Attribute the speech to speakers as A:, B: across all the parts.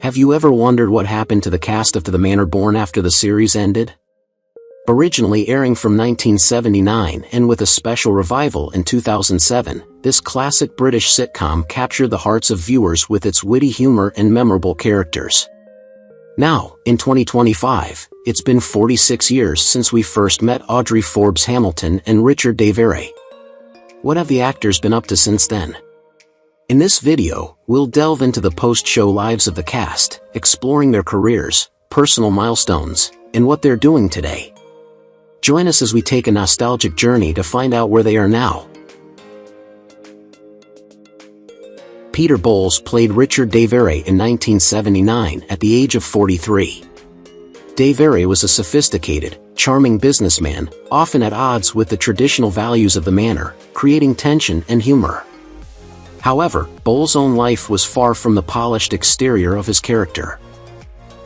A: Have you ever wondered what happened to the cast of To the Manor Born after the series ended? Originally airing from 1979 and with a special revival in 2007, this classic British sitcom captured the hearts of viewers with its witty humor and memorable characters. Now, in 2025, it's been 46 years since we first met Audrey FORBES-Hamilton and Richard DeVere. What have the actors been up to since then? In this video, we'll delve into the post-show lives of the cast, exploring their careers, personal milestones, and what they're doing today. Join us as we take a nostalgic journey to find out where they are now. Peter Bowles played Richard DeVere in 1979 at the age of 43. DeVere was a sophisticated, charming businessman, often at odds with the traditional values of the manor, creating tension and humor. However, Bowles' own life was far from the polished exterior of his character.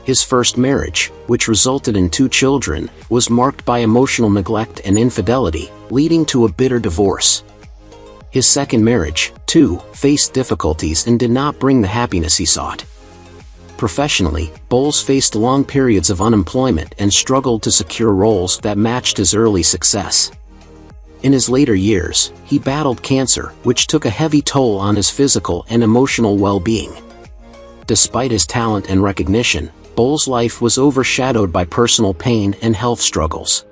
A: His first marriage, which resulted in 2 children, was marked by emotional neglect and infidelity, leading to a bitter divorce. His second marriage, too, faced difficulties and did not bring the happiness he sought. Professionally, Bowles faced long periods of unemployment and struggled to secure roles that matched his early success. In his later years, he battled cancer, which took a heavy toll on his physical and emotional well-being. Despite his talent and recognition, Bowles' life was overshadowed by personal pain and health struggles.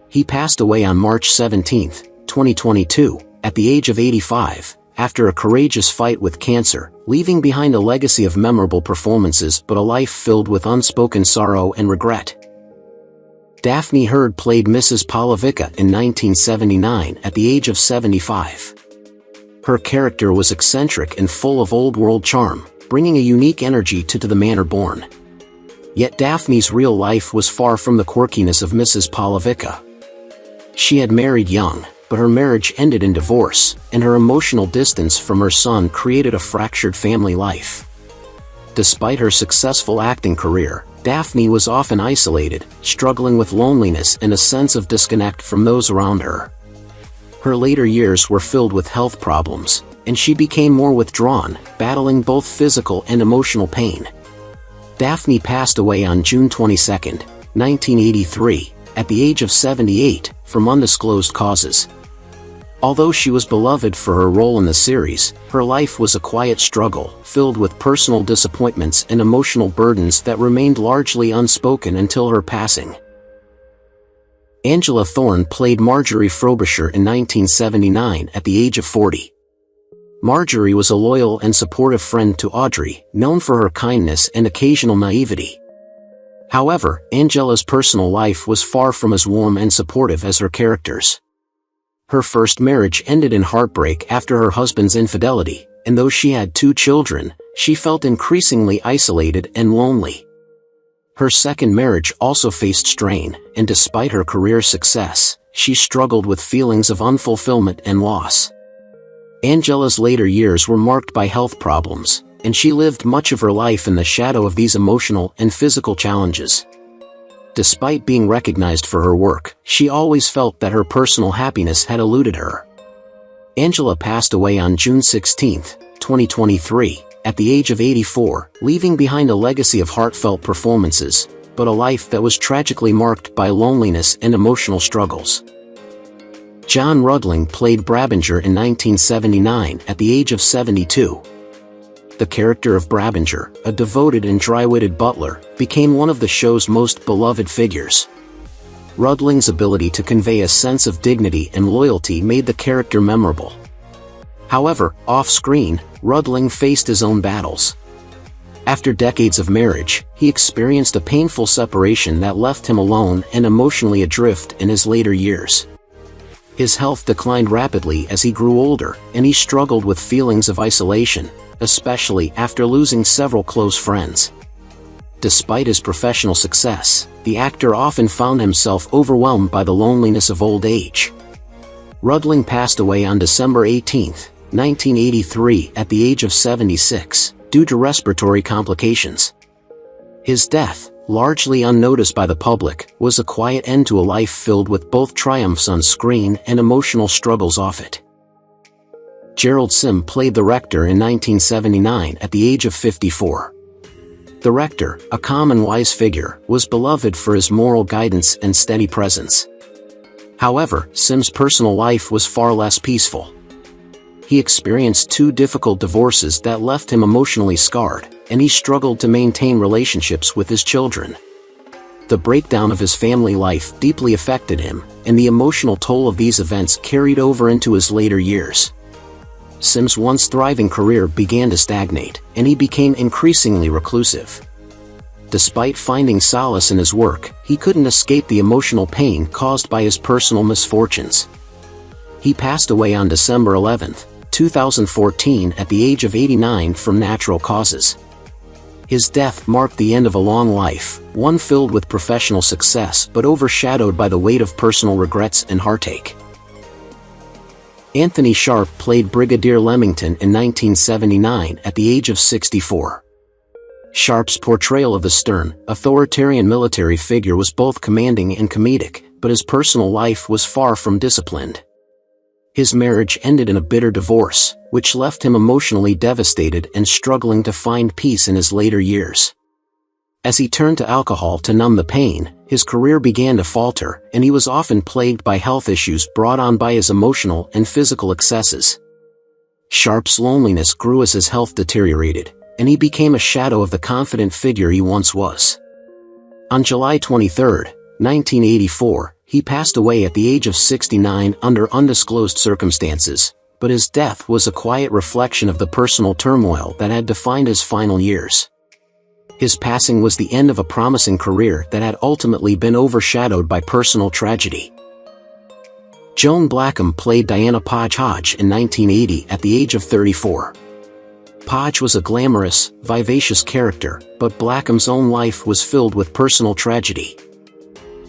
A: He passed away on March 17, 2022, at the age of 85, after a courageous fight with cancer, leaving behind a legacy of memorable performances but a life filled with unspoken sorrow and regret. Daphne HS played Mrs. Palavica in 1979 at the age of 75. Her character was eccentric and full of old-world charm, bringing a unique energy to the Manor Born. Yet Daphne's real life was far from the quirkiness of Mrs. Palavica. She had married young, but her marriage ended in divorce, and her emotional distance from her son created a fractured family life. Despite her successful acting career, Daphne was often isolated, struggling with loneliness and a sense of disconnect from those around her. Her later years were filled with health problems, and she became more withdrawn, battling both physical and emotional pain. Daphne passed away on June 22, 1983, at the age of 78, from undisclosed causes. Although she was beloved for her role in the series, her life was a quiet struggle, filled with personal disappointments and emotional burdens that remained largely unspoken until her passing. Angela Thorne played Marjorie Frobisher in 1979 at the age of 40. Marjorie was a loyal and supportive friend to Audrey, known for her kindness and occasional naivety. However, Angela's personal life was far from as warm and supportive as her characters. Her first marriage ended in heartbreak after her husband's infidelity, and though she had 2 children, she felt increasingly isolated and lonely. Her second marriage also faced strain, and despite her career success, she struggled with feelings of unfulfillment and loss. Angela's later years were marked by health problems, and she lived much of her life in the shadow of these emotional and physical challenges. Despite being recognized for her work, she always felt that her personal happiness had eluded her. Angela passed away on June 16, 2023, at the age of 84, leaving behind a legacy of heartfelt performances, but a life that was tragically marked by loneliness and emotional struggles. John Rudling played Brabinger in 1979 at the age of 72. The character of Brabinger, a devoted and dry-witted butler, became one of the show's most beloved figures. Rudling's ability to convey a sense of dignity and loyalty made the character memorable. However, off-screen, Rudling faced his own battles. After decades of marriage, he experienced a painful separation that left him alone and emotionally adrift in his later years. His health declined rapidly as he grew older, and he struggled with feelings of isolation, especially after losing several close friends. Despite his professional success, the actor often found himself overwhelmed by the loneliness of old age. Rudling passed away on December 18, 1983 at the age of 76, due to respiratory complications. His death, largely unnoticed by the public, was a quiet end to a life filled with both triumphs on screen and emotional struggles off it. Gerald Sim played the rector in 1979 at the age of 54. The rector, a calm and wise figure, was beloved for his moral guidance and steady presence. However, Sim's personal life was far less peaceful. He experienced 2 difficult divorces that left him emotionally scarred, and he struggled to maintain relationships with his children. The breakdown of his family life deeply affected him, and the emotional toll of these events carried over into his later years. Sim's once thriving career began to stagnate, and he became increasingly reclusive. Despite finding solace in his work, he couldn't escape the emotional pain caused by his personal misfortunes. He passed away on December 11, 2014 at the age of 89 from natural causes. His death marked the end of a long life, one filled with professional success but overshadowed by the weight of personal regrets and heartache. Anthony Sharp played Brigadier Leamington in 1979 at the age of 64. Sharp's portrayal of the stern, authoritarian military figure was both commanding and comedic, but his personal life was far from disciplined. His marriage ended in a bitter divorce, which left him emotionally devastated and struggling to find peace in his later years. As he turned to alcohol to numb the pain, his career began to falter, and he was often plagued by health issues brought on by his emotional and physical excesses. Sharp's loneliness grew as his health deteriorated, and he became a shadow of the confident figure he once was. On July 23, 1984, he passed away at the age of 69 under undisclosed circumstances, but his death was a quiet reflection of the personal turmoil that had defined his final years. His passing was the end of a promising career that had ultimately been overshadowed by personal tragedy. Joan Blackham played Diana Hodge in 1980 at the age of 34. Hodge was a glamorous, vivacious character, but Blackham's own life was filled with personal tragedy.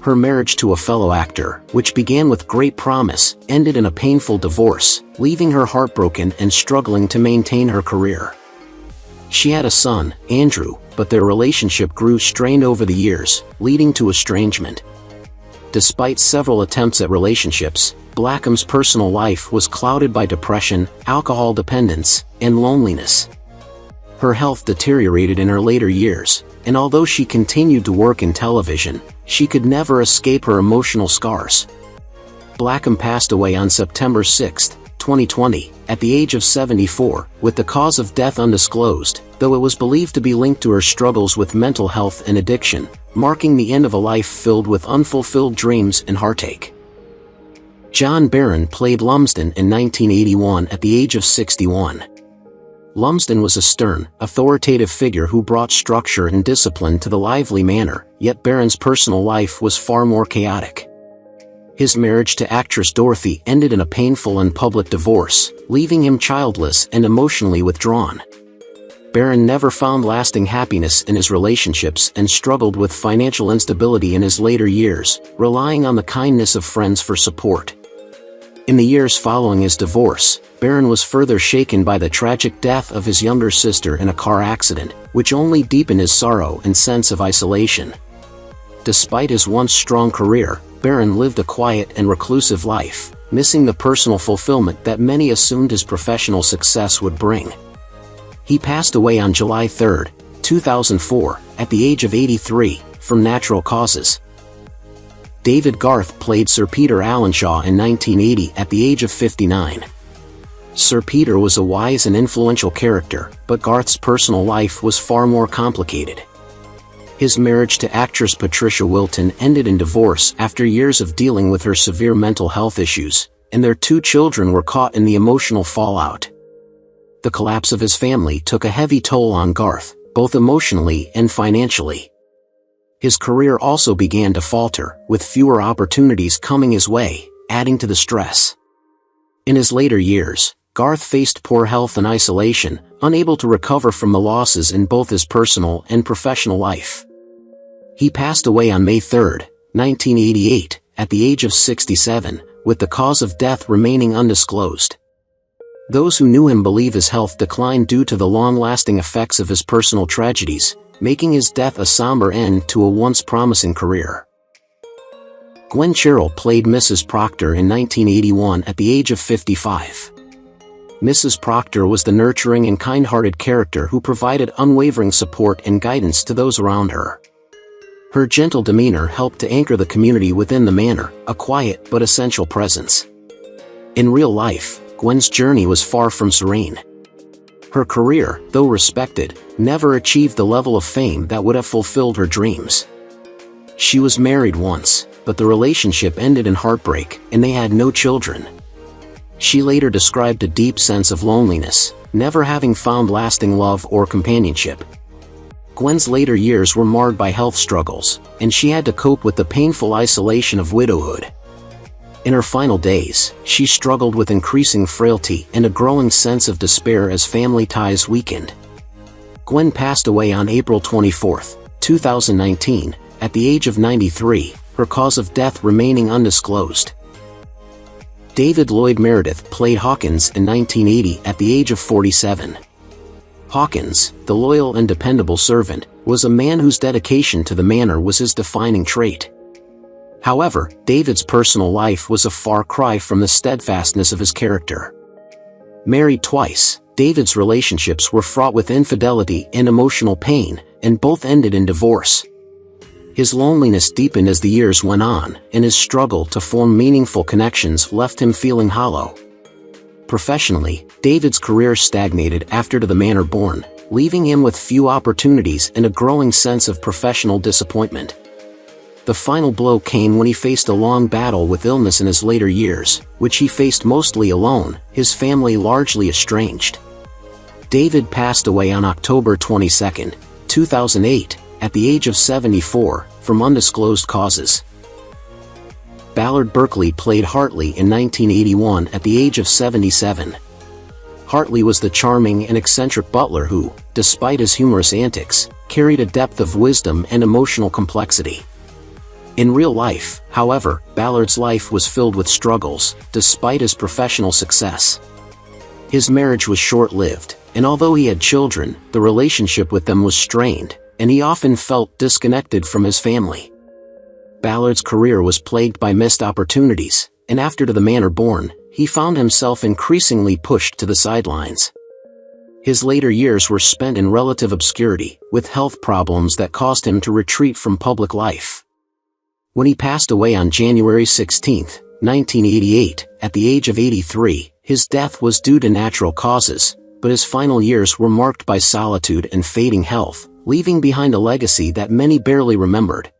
A: Her marriage to a fellow actor, which began with great promise, ended in a painful divorce, leaving her heartbroken and struggling to maintain her career. She had a son, Andrew, but their relationship grew strained over the years, leading to estrangement. Despite several attempts at relationships, Blackham's personal life was clouded by depression, alcohol dependence, and loneliness. Her health deteriorated in her later years, and although she continued to work in television, she could never escape her emotional scars. Blackham passed away on September 6, 2020, at the age of 74, with the cause of death undisclosed, though it was believed to be linked to her struggles with mental health and addiction, marking the end of a life filled with unfulfilled dreams and heartache. John Barron played Lumsden in 1981 at the age of 61. Lumsden was a stern, authoritative figure who brought structure and discipline to the lively manor, yet Barron's personal life was far more chaotic. His marriage to actress Dorothy ended in a painful and public divorce, leaving him childless and emotionally withdrawn. Barron never found lasting happiness in his relationships and struggled with financial instability in his later years, relying on the kindness of friends for support. In the years following his divorce, Barron was further shaken by the tragic death of his younger sister in a car accident, which only deepened his sorrow and sense of isolation. Despite his once strong career, Barron lived a quiet and reclusive life, missing the personal fulfillment that many assumed his professional success would bring. He passed away on July 3, 2004, at the age of 83, from natural causes. David Garth played Sir Peter Allenshaw in 1980 at the age of 59. Sir Peter was a wise and influential character, but Garth's personal life was far more complicated. His marriage to actress Patricia Wilton ended in divorce after years of dealing with her severe mental health issues, and their 2 children were caught in the emotional fallout. The collapse of his family took a heavy toll on Garth, both emotionally and financially. His career also began to falter, with fewer opportunities coming his way, adding to the stress. In his later years, Garth faced poor health and isolation, unable to recover from the losses in both his personal and professional life. He passed away on May 3, 1988, at the age of 67, with the cause of death remaining undisclosed. Those who knew him believe his health declined due to the long-lasting effects of his personal tragedies, making his death a somber end to a once promising career. Gwen Cherell played Mrs. Proctor in 1981 at the age of 55. Mrs. Proctor was the nurturing and kind-hearted character who provided unwavering support and guidance to those around her. Her gentle demeanor helped to anchor the community within the manor, a quiet but essential presence. In real life, Gwen's journey was far from serene. Her career, though respected, never achieved the level of fame that would have fulfilled her dreams. She was married once, but the relationship ended in heartbreak, and they had no children. She later described a deep sense of loneliness, never having found lasting love or companionship. Gwen's later years were marred by health struggles, and she had to cope with the painful isolation of widowhood. In her final days, she struggled with increasing frailty and a growing sense of despair as family ties weakened. Gwen passed away on April 24, 2019, at the age of 93, her cause of death remaining undisclosed. David Lloyd Meredith played Hawkins in 1980 at the age of 47. Hawkins, the loyal and dependable servant, was a man whose dedication to the manor was his defining trait. However, David's personal life was a far cry from the steadfastness of his character. Married twice, David's relationships were fraught with infidelity and emotional pain, and both ended in divorce. His loneliness deepened as the years went on, and his struggle to form meaningful connections left him feeling hollow. Professionally, David's career stagnated after To the Manor Born, leaving him with few opportunities and a growing sense of professional disappointment. The final blow came when he faced a long battle with illness in his later years, which he faced mostly alone, his family largely estranged. David passed away on October 22, 2008, at the age of 74, from undisclosed causes. Ballard Berkeley played Hartley in 1981 at the age of 77. Hartley was the charming and eccentric butler who, despite his humorous antics, carried a depth of wisdom and emotional complexity. In real life, however, Ballard's life was filled with struggles, despite his professional success. His marriage was short-lived, and although he had children, the relationship with them was strained, and he often felt disconnected from his family. Ballard's career was plagued by missed opportunities, and after To the Manor Born, he found himself increasingly pushed to the sidelines. His later years were spent in relative obscurity, with health problems that caused him to retreat from public life. When he passed away on January 16, 1988, at the age of 83, his death was due to natural causes, but his final years were marked by solitude and fading health, leaving behind a legacy that many barely remembered.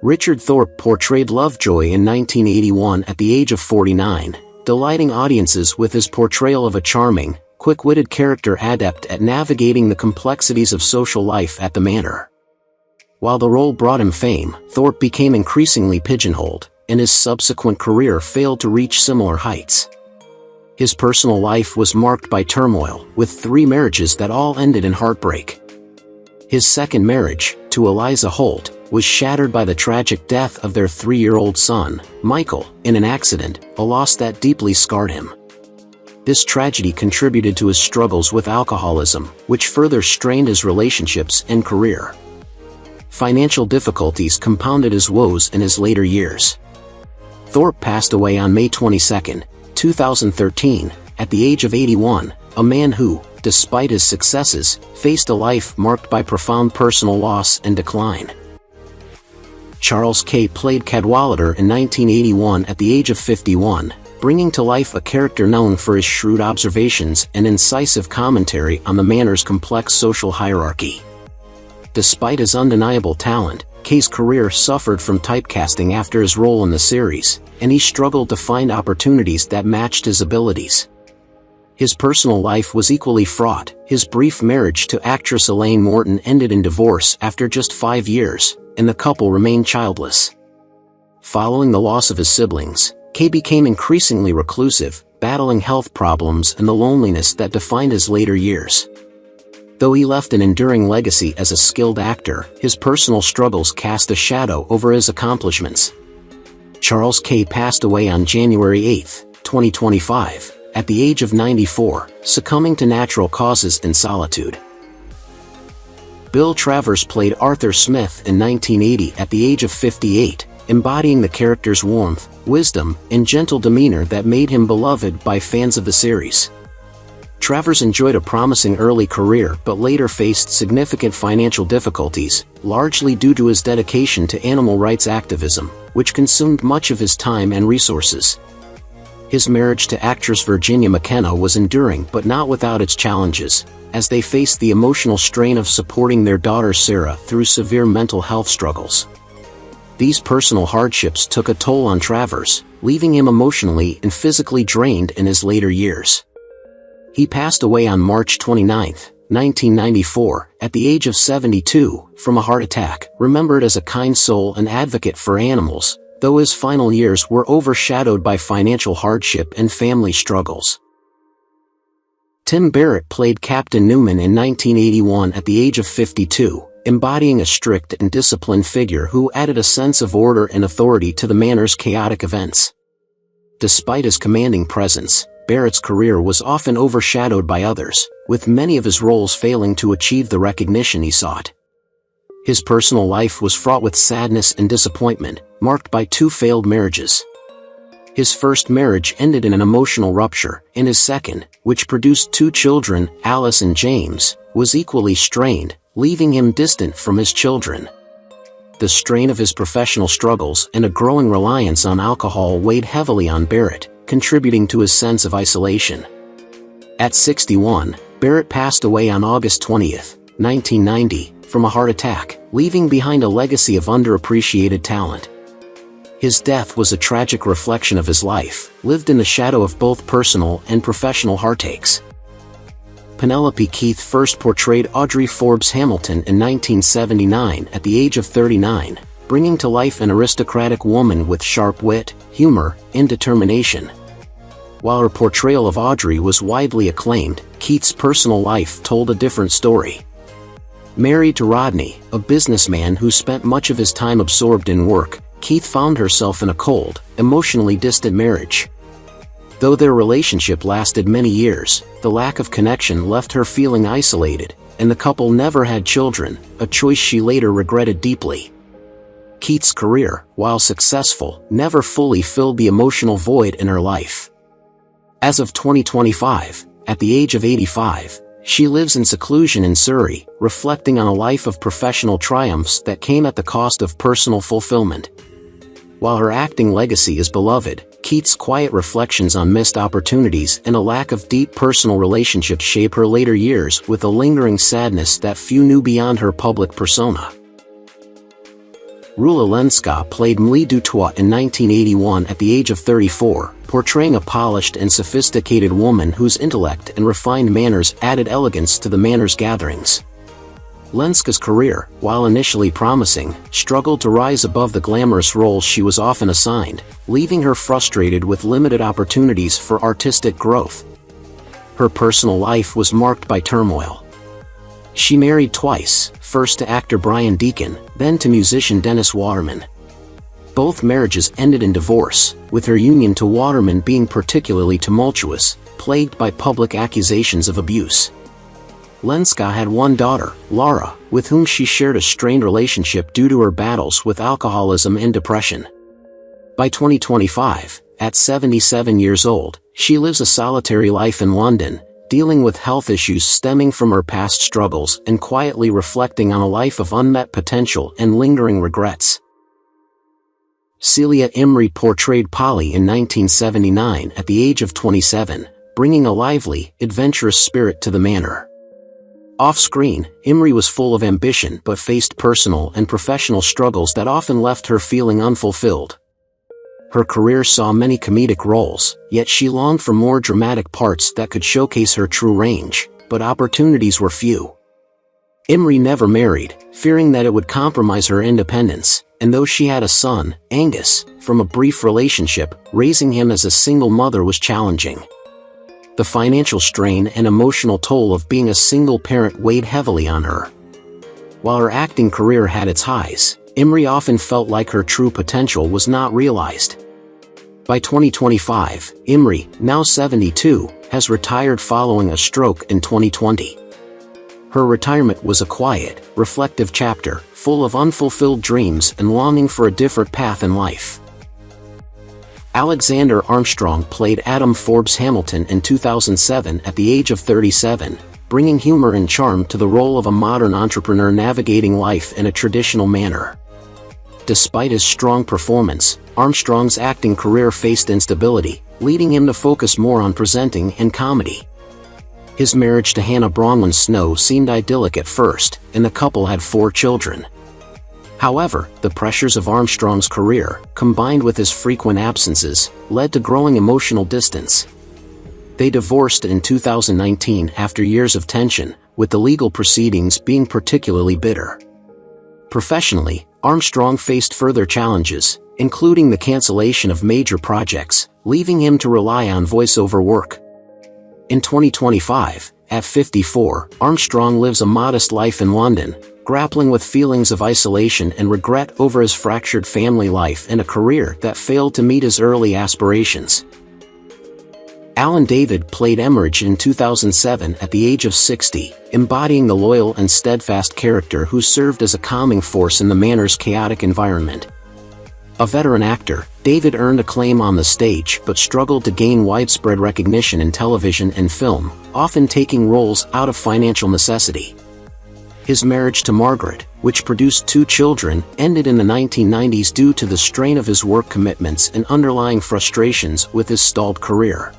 A: Richard Thorp portrayed Lovejoy in 1981 at the age of 49, delighting audiences with his portrayal of a charming, quick-witted character adept at navigating the complexities of social life at the manor. While the role brought him fame, Thorp became increasingly pigeonholed, and his subsequent career failed to reach similar heights. His personal life was marked by turmoil, with 3 marriages that all ended in heartbreak. His second marriage, to Eliza Holt, was shattered by the tragic death of their 3-year-old son, Michael, in an accident, a loss that deeply scarred him. This tragedy contributed to his struggles with alcoholism, which further strained his relationships and career. Financial difficulties compounded his woes in his later years. Thorp passed away on May 22, 2013, at the age of 81, a man who, despite his successes, faced a life marked by profound personal loss and decline. Charles Kay played Cadwallader in 1981 at the age of 51, bringing to life a character known for his shrewd observations and incisive commentary on the manor's complex social hierarchy. Despite his undeniable talent, Kay's career suffered from typecasting after his role in the series, and he struggled to find opportunities that matched his abilities. His personal life was equally fraught. His brief marriage to actress Elaine Morton ended in divorce after just 5 years, and the couple remained childless. Following the loss of his siblings, Kay became increasingly reclusive, battling health problems and the loneliness that defined his later years. Though he left an enduring legacy as a skilled actor, his personal struggles cast a shadow over his accomplishments. Charles Kay passed away on January 8, 2025, at the age of 94, succumbing to natural causes and solitude. Bill Travers played Arthur Smith in 1980 at the age of 58, embodying the character's warmth, wisdom, and gentle demeanor that made him beloved by fans of the series. Travers enjoyed a promising early career but later faced significant financial difficulties, largely due to his dedication to animal rights activism, which consumed much of his time and resources. His marriage to actress Virginia McKenna was enduring but not without its challenges, as they faced the emotional strain of supporting their daughter Sarah through severe mental health struggles. These personal hardships took a toll on Travers, leaving him emotionally and physically drained in his later years. He passed away on March 29, 1994, at the age of 72, from a heart attack, remembered as a kind soul and advocate for animals, though his final years were overshadowed by financial hardship and family struggles. Tim Barrett played Captain Newman in 1981 at the age of 52, embodying a strict and disciplined figure who added a sense of order and authority to the Manor's chaotic events. Despite his commanding presence, Barrett's career was often overshadowed by others, with many of his roles failing to achieve the recognition he sought. His personal life was fraught with sadness and disappointment, marked by 2 failed marriages. His first marriage ended in an emotional rupture, and his second, which produced 2 children, Alice and James, was equally strained, leaving him distant from his children. The strain of his professional struggles and a growing reliance on alcohol weighed heavily on Barrett, contributing to his sense of isolation. At 61, Barrett passed away on August 20, 1990, from a heart attack, leaving behind a legacy of underappreciated talent. His death was a tragic reflection of his life, lived in the shadow of both personal and professional heartaches. Penelope Keith first portrayed Audrey FORBES-Hamilton in 1979 at the age of 39, bringing to life an aristocratic woman with sharp wit, humor, and determination. While her portrayal of Audrey was widely acclaimed, Keith's personal life told a different story. Married to Rodney, a businessman who spent much of his time absorbed in work, Keith found herself in a cold, emotionally distant marriage. Though their relationship lasted many years, the lack of connection left her feeling isolated, and the couple never had children, a choice she later regretted deeply. Keith's career, while successful, never fully filled the emotional void in her life. As of 2025, at the age of 85, she lives in seclusion in Surrey, reflecting on a life of professional triumphs that came at the cost of personal fulfillment. While her acting legacy is beloved, Keith's quiet reflections on missed opportunities and a lack of deep personal relationships shape her later years with a lingering sadness that few knew beyond her public persona. Rula Lenska played Mlie Dutoit in 1981 at the age of 34, portraying a polished and sophisticated woman whose intellect and refined manners added elegance to the Manor's gatherings. Lenska's career, while initially promising, struggled to rise above the glamorous roles she was often assigned, leaving her frustrated with limited opportunities for artistic growth. Her personal life was marked by turmoil. She married twice, first to actor Brian Deacon, then to musician Dennis Waterman. Both marriages ended in divorce, with her union to Waterman being particularly tumultuous, plagued by public accusations of abuse. Lenska had one daughter, Laura, with whom she shared a strained relationship due to her battles with alcoholism and depression. By 2025, at 77 years old, she lives a solitary life in London, dealing with health issues stemming from her past struggles and quietly reflecting on a life of unmet potential and lingering regrets. Celia Imry portrayed Polly in 1979 at the age of 27, bringing a lively, adventurous spirit to the manor. Off-screen, Imry was full of ambition but faced personal and professional struggles that often left her feeling unfulfilled. Her career saw many comedic roles, yet she longed for more dramatic parts that could showcase her true range, but opportunities were few. Imry never married, fearing that it would compromise her independence, and though she had a son, Angus, from a brief relationship, raising him as a single mother was challenging. The financial strain and emotional toll of being a single parent weighed heavily on her. While her acting career had its highs, Imry often felt like her true potential was not realized. By 2025, Imry, now 72, has retired following a stroke in 2020. Her retirement was a quiet, reflective chapter, full of unfulfilled dreams and longing for a different path in life. Alexander Armstrong played Adam Forbes-Hamilton in 2007 at the age of 37, bringing humor and charm to the role of a modern entrepreneur navigating life in a traditional manner. Despite his strong performance, Armstrong's acting career faced instability, leading him to focus more on presenting and comedy. His marriage to Hannah Bronwyn Snow seemed idyllic at first, and the couple had 4 children. However, the pressures of Armstrong's career, combined with his frequent absences, led to growing emotional distance. They divorced in 2019 after years of tension, with the legal proceedings being particularly bitter. Professionally, Armstrong faced further challenges, including the cancellation of major projects, leaving him to rely on voiceover work. In 2025, at 54, Armstrong lives a modest life in London, grappling with feelings of isolation and regret over his fractured family life and a career that failed to meet his early aspirations. Allan David played Emmerich in 2007 at the age of 60, embodying the loyal and steadfast character who served as a calming force in the Manor's chaotic environment. A veteran actor, David earned acclaim on the stage but struggled to gain widespread recognition in television and film, often taking roles out of financial necessity. His marriage to Margaret, which produced 2 children, ended in the 1990s due to the strain of his work commitments and underlying frustrations with his stalled career.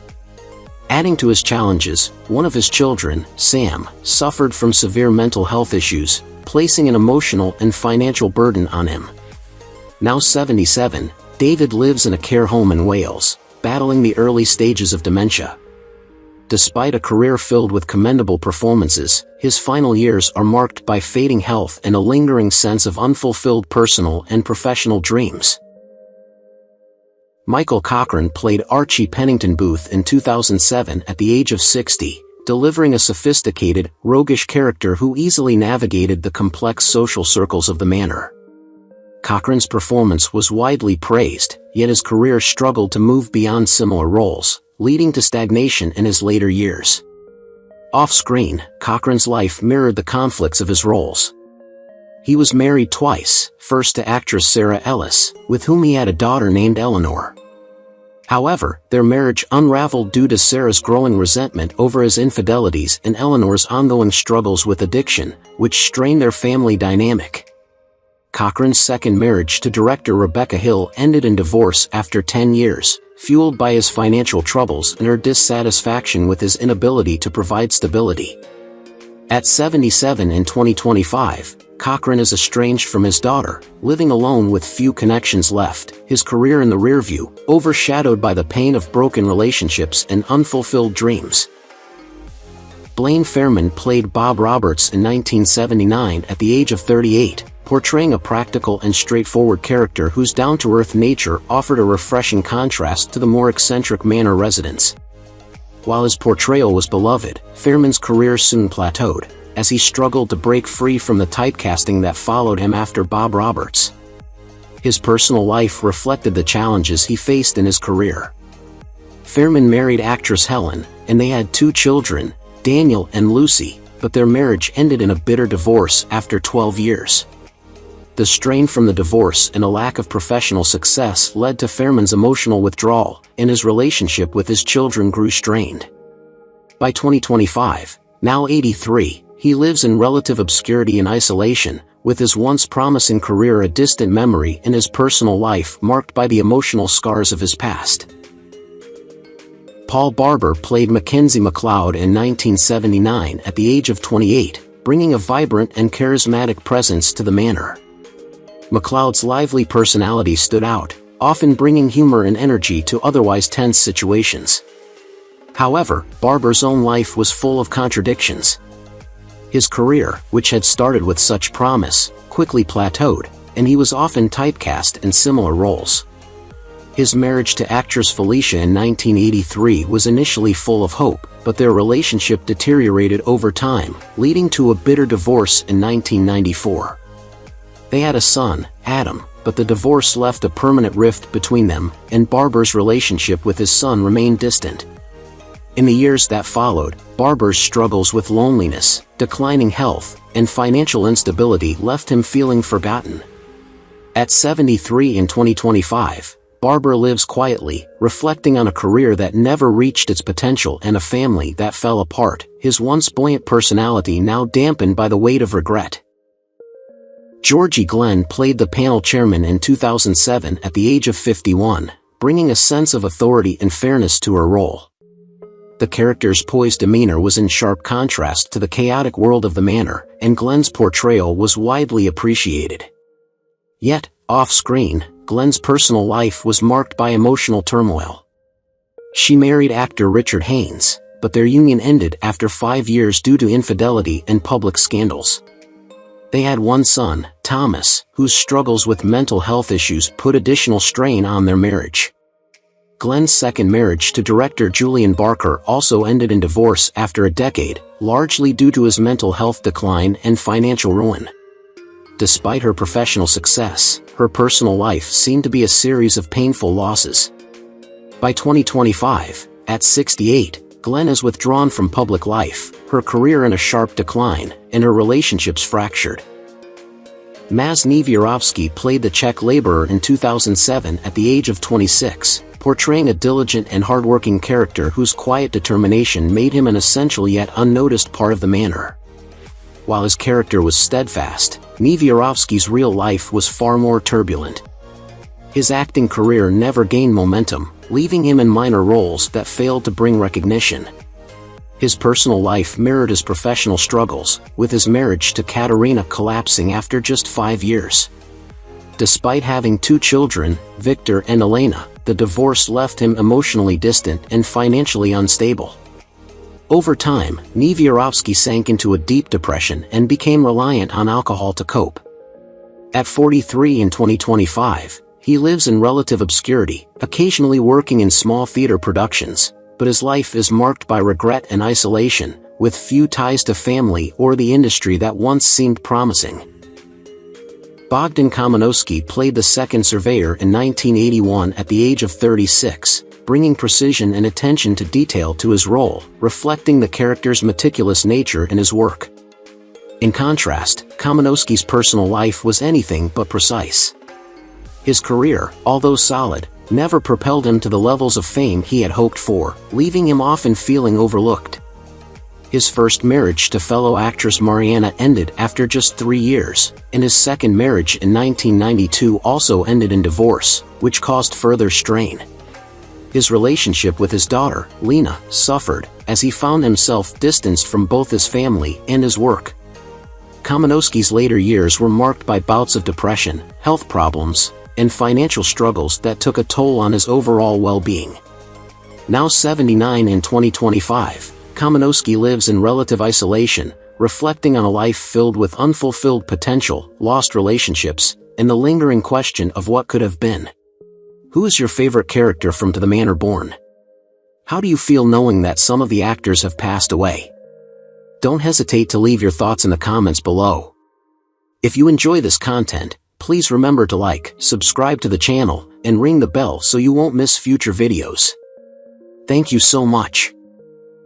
A: Adding to his challenges, one of his children, Sam, suffered from severe mental health issues, placing an emotional and financial burden on him. Now 77, David lives in a care home in Wales, battling the early stages of dementia. Despite a career filled with commendable performances, his final years are marked by fading health and a lingering sense of unfulfilled personal and professional dreams. Michael Cochran played Archie Pennington Booth in 2007 at the age of 60, delivering a sophisticated, roguish character who easily navigated the complex social circles of the manor. Cochran's performance was widely praised, yet his career struggled to move beyond similar roles, leading to stagnation in his later years. Off-screen, Cochran's life mirrored the conflicts of his roles. He was married twice, first to actress Sarah Ellis, with whom he had a daughter named Eleanor. However, their marriage unraveled due to Sarah's growing resentment over his infidelities and Eleanor's ongoing struggles with addiction, which strained their family dynamic. Cochran's second marriage to director Rebecca Hill ended in divorce after 10 years, fueled by his financial troubles and her dissatisfaction with his inability to provide stability. At 77 in 2025, Cochran is estranged from his daughter, living alone with few connections left, his career in the rearview, overshadowed by the pain of broken relationships and unfulfilled dreams. Blain Fairman played Bob Roberts in 1979 at the age of 38, portraying a practical and straightforward character whose down-to-earth nature offered a refreshing contrast to the more eccentric manor residents. While his portrayal was beloved, Fairman's career soon plateaued, as he struggled to break free from the typecasting that followed him after Bob Roberts. His personal life reflected the challenges he faced in his career. Fairman married actress Helen, and they had 2 children, Daniel and Lucy, but their marriage ended in a bitter divorce after 12 years. The strain from the divorce and a lack of professional success led to Fairman's emotional withdrawal, and his relationship with his children grew strained. By 2025, now 83, he lives in relative obscurity and isolation, with his once promising career a distant memory and his personal life marked by the emotional scars of his past. Paul Barber played Mackenzie MacLeod in 1979 at the age of 28, bringing a vibrant and charismatic presence to the manor. MacLeod's lively personality stood out, often bringing humor and energy to otherwise tense situations. However, Barber's own life was full of contradictions. His career, which had started with such promise, quickly plateaued, and he was often typecast in similar roles. His marriage to actress Felicia in 1983 was initially full of hope, but their relationship deteriorated over time, leading to a bitter divorce in 1994. They had a son, Adam, but the divorce left a permanent rift between them, and Barber's relationship with his son remained distant. In the years that followed, Barber's struggles with loneliness, declining health, and financial instability left him feeling forgotten. At 73 in 2025, Barber lives quietly, reflecting on a career that never reached its potential and a family that fell apart, his once buoyant personality now dampened by the weight of regret. Georgie Glenn played the panel chairman in 2007 at the age of 51, bringing a sense of authority and fairness to her role. The character's poised demeanor was in sharp contrast to the chaotic world of the manor, and Glenn's portrayal was widely appreciated. Yet, off-screen, Glenn's personal life was marked by emotional turmoil. She married actor Richard Haynes, but their union ended after 5 years due to infidelity and public scandals. They had one son, Thomas, whose struggles with mental health issues put additional strain on their marriage. Glenn's second marriage to director Julian Barker also ended in divorce after a decade, largely due to his mental health decline and financial ruin. Despite her professional success, her personal life seemed to be a series of painful losses. By 2025, at 68, Glenn is withdrawn from public life, her career in a sharp decline, and her relationships fractured. Mazniel Narski played the Czech laborer in 2007 at the age of 26, portraying a diligent and hardworking character whose quiet determination made him an essential yet unnoticed part of the manor. While his character was steadfast, Narski's real life was far more turbulent. His acting career never gained momentum, leaving him in minor roles that failed to bring recognition. His personal life mirrored his professional struggles, with his marriage to Katarina collapsing after just 5 years. Despite having 2 children, Victor and Elena, the divorce left him emotionally distant and financially unstable. Over time, Narski sank into a deep depression and became reliant on alcohol to cope. At 43 in 2025, he lives in relative obscurity, occasionally working in small theater productions, but his life is marked by regret and isolation, with few ties to family or the industry that once seemed promising. Bogden Kosi played the second surveyor in 1981 at the age of 36, bringing precision and attention to detail to his role, reflecting the character's meticulous nature in his work. In contrast, Kossi's personal life was anything but precise. His career, although solid, never propelled him to the levels of fame he had hoped for, leaving him often feeling overlooked. His first marriage to fellow actress Mariana ended after just 3 years, and his second marriage in 1992 also ended in divorce, which caused further strain. His relationship with his daughter, Lena, suffered, as he found himself distanced from both his family and his work. Kossi's later years were marked by bouts of depression, health problems, and financial struggles that took a toll on his overall well-being. Now 79 in 2025, Kosi lives in relative isolation, reflecting on a life filled with unfulfilled potential, lost relationships, and the lingering question of what could have been. Who is your favorite character from To the Manor Born? How do you feel knowing that some of the actors have passed away? Don't hesitate to leave your thoughts in the comments below. If you enjoy this content, please remember to like, subscribe to the channel, and ring the bell so you won't miss future videos. Thank you so much.